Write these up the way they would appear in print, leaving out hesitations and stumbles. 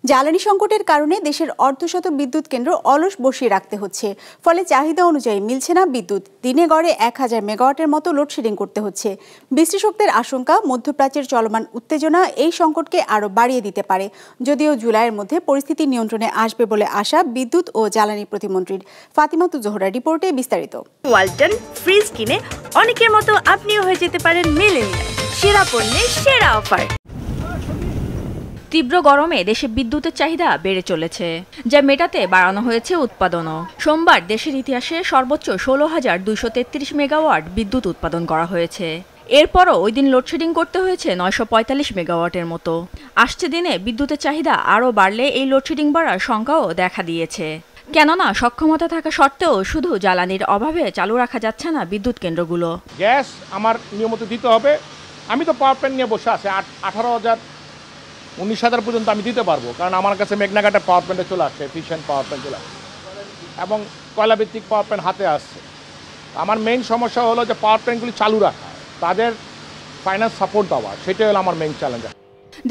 জ্বালানি সংকটের কারণে দেশের অর্ধশত বিদ্যুৎ কেন্দ্র অলস বসিয়ে রাখতে হচ্ছে। ফলে চাহিদা অনুযায়ী মিলছে না বিদ্যুৎ। দিনে গড়ে 1000 মেগাওয়াটের মতো লোডশেডিং করতে হচ্ছে। বিশ্লেষকদের আশঙ্কা, মধ্যপ্রাচ্যের চলমান উত্তেজনা এই সংকটকে আরও বাড়িয়ে দিতে পারে। যদিও জুলাইয়ের মধ্যে পরিস্থিতি নিয়ন্ত্রণে আসবে বলে আশা বিদ্যুৎ ও জ্বালানি প্রতিমন্ত্রীর। ফাতিমা জোহরা রিপোর্টে বিস্তারিত। ওয়ালটন ফ্রিজ কিনে অনেকের মতো আপনিও হয়ে যেতে পারেন মিলেনিয়াল। সেরা পণ্যের সেরা অফার। তীব্র গরমে দেশে বিদ্যুতের চাহিদা বেড়ে চলেছে, যা মেটাতে বাড়ানো হয়েছে উৎপাদনও। সোমবার দেশের ইতিহাসে সর্বোচ্চ 16,233 মেগাওয়াট বিদ্যুৎ উৎপাদন করা হয়েছে। এরপরও ওই দিন লোডশেডিং করতে হয়েছে 945 মেগাওয়াটের মতো। আসছে দিনে বিদ্যুতের চাহিদা আরও বাড়লে এই লোডশেডিং বাড়ার শঙ্কাও দেখা দিয়েছে। কেননা সক্ষমতা থাকা সত্ত্বেও শুধু জ্বালানির অভাবে চালু রাখা যাচ্ছে না বিদ্যুৎ কেন্দ্রগুলো। গ্যাস আমার নিয়মিত দিতে হবে। আমি তো পাওয়ার প্ল্যান্ট নিয়ে বসে আছি। 18,000 19,000 পর্যন্ত আমি দিতে পারবো, কারণ আমার কাছে মেঘনাঘাটের পাওয়ার প্ল্যান্টে চলে আসছে, এফিশিয়েন্ট পাওয়ার প্ল্যান্ট চলে আসছে এবং কয়লাভিত্তিক পাওয়ার প্ল্যান্ট হাতে আসছে। আমার মেইন সমস্যা হলো যে পাওয়ার প্ল্যান্টগুলি চালু রাখা, তাদের ফাইন্যান্স সাপোর্ট দেওয়া, সেটাই হলো আমার মেইন চ্যালেঞ্জ।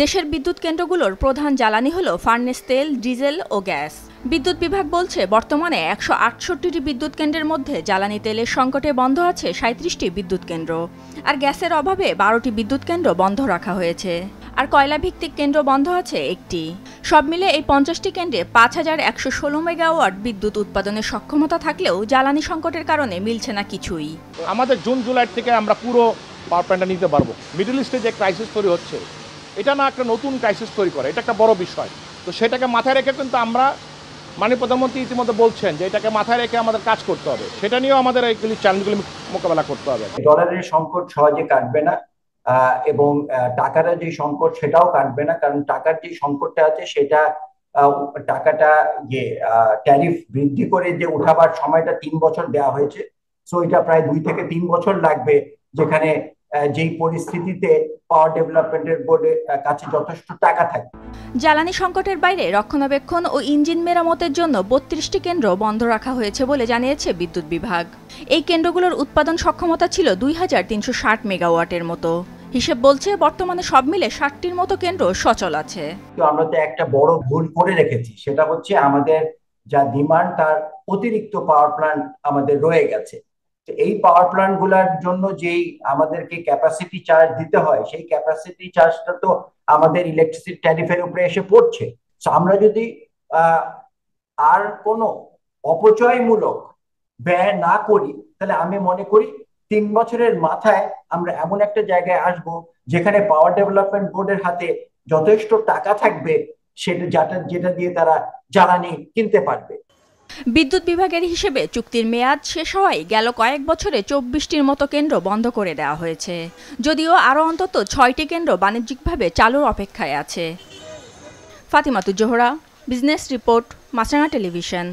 দেশের বিদ্যুৎ কেন্দ্রগুলোর প্রধান জ্বালানি হলো ফার্নেস তেল, ডিজেল ও গ্যাস। বিদ্যুৎ বিভাগ বলছে বর্তমানে 168টি বিদ্যুৎ কেন্দ্রের মধ্যে জ্বালানি তেলের সংকটে বন্ধ আছে 37টি বিদ্যুৎ কেন্দ্র, আর গ্যাসের অভাবে 12টি বিদ্যুৎ কেন্দ্র বন্ধ রাখা হয়েছে, আর কয়লা ভিত্তিক কেন্দ্র বন্ধ আছে একটি। সব মিলে এই 50টি কেন্দ্রে 5116 মেগাওয়াট বিদ্যুৎ উৎপাদনের সক্ষমতা থাকলেও জ্বালানি সংকটের কারণে মিলছে না কিছুই। আমাদের জুন জুলাই থেকে আমরা পুরো পাওয়ার প্ল্যান্টটা নিতে পারবো। মিডল ইস্টে যে ক্রাইসিস তৈরি হচ্ছে, এটা না একটা নতুন ক্রাইসিস তৈরি করে, এটা একটা বড় বিষয়। তো সেটাকে মাথায় রেখে কিন্তু আমরা মাননীয় প্রধানমন্ত্রী ইতিমধ্যে বলছেন যে এটাকে মাথায় রেখে আমাদের কাজ করতে হবে। সেটা নিয়েও আমাদের এইগুলি চ্যালেঞ্জগুলি মোকাবেলা করতে হবে। ডলারের সংকট সহজে কাটবে না, এবং টাকার যে সংকট সেটাও কাটবে না, কারণ টাকার যে সংকটটা আছে সেটা টাকাটা যে ট্যারিফ বৃদ্ধি করে যে উঠাবার সময়টা 3 বছর দেওয়া হয়েছে। সো এটা প্রায় 2 থেকে 3 বছর লাগবে, যেখানে যেই পরিস্থিতিতে পাওয়ার ডেভেলপমেন্টের বোর্ডের কাছে যথেষ্ট টাকা থাকে। জ্বালানি সংকটের বাইরে রক্ষণাবেক্ষণ ও ইঞ্জিন মেরামতের জন্য 32টি কেন্দ্র বন্ধ রাখা হয়েছে বলে জানিয়েছে বিদ্যুৎ বিভাগ। এই কেন্দ্রগুলোর উৎপাদন সক্ষমতা ছিল 2360 মেগাওয়াটের মতো। হিসেব বলছে বর্তমানে সব মিলে 60টির মতো কেন্দ্র সচল আছে। আমরা তো একটা বড় ভুল করে রেখেছি, সেটা হচ্ছে আমাদের যা ডিমান্ড তার অতিরিক্ত পাওয়ার প্ল্যান্ট আমাদের রয়ে গেছে। এই পাওয়ার প্ল্যান্ট গুলার জন্য যেই আমাদেরকে ক্যাপাসিটি চার্জ দিতে হয়, সেই ক্যাপাসিটি চার্জটা তো আমাদের ইলেকট্রিসিটি ট্যারিফের উপরে এসে পড়ছে। আমরা যদি আর কোনো অপচয়মূলক ব্যয় না করি, তাহলে আমি মনে করি 3 বছরের মাথায় আমরা এমন একটা জায়গায় আসব যেখানে পাওয়ার ডেভেলপমেন্ট বোর্ডের হাতে যথেষ্ট টাকা থাকবে, যেটা দিয়ে তারা জ্বালানি কিনতে পারবে। বিদ্যুৎ বিভাগের হিসেবে চুক্তির মেয়াদ শেষ হওয়ায় গেল কয়েক বছরে 24টির মতো কেন্দ্র বন্ধ করে দেওয়া হয়েছে, যদিও আরও অন্তত 6টি কেন্দ্র বাণিজ্যিকভাবে চালুর অপেক্ষায় আছে। ফাতিমা জোহরা, বিজনেস রিপোর্ট, মাছরাঙা টেলিভিশন।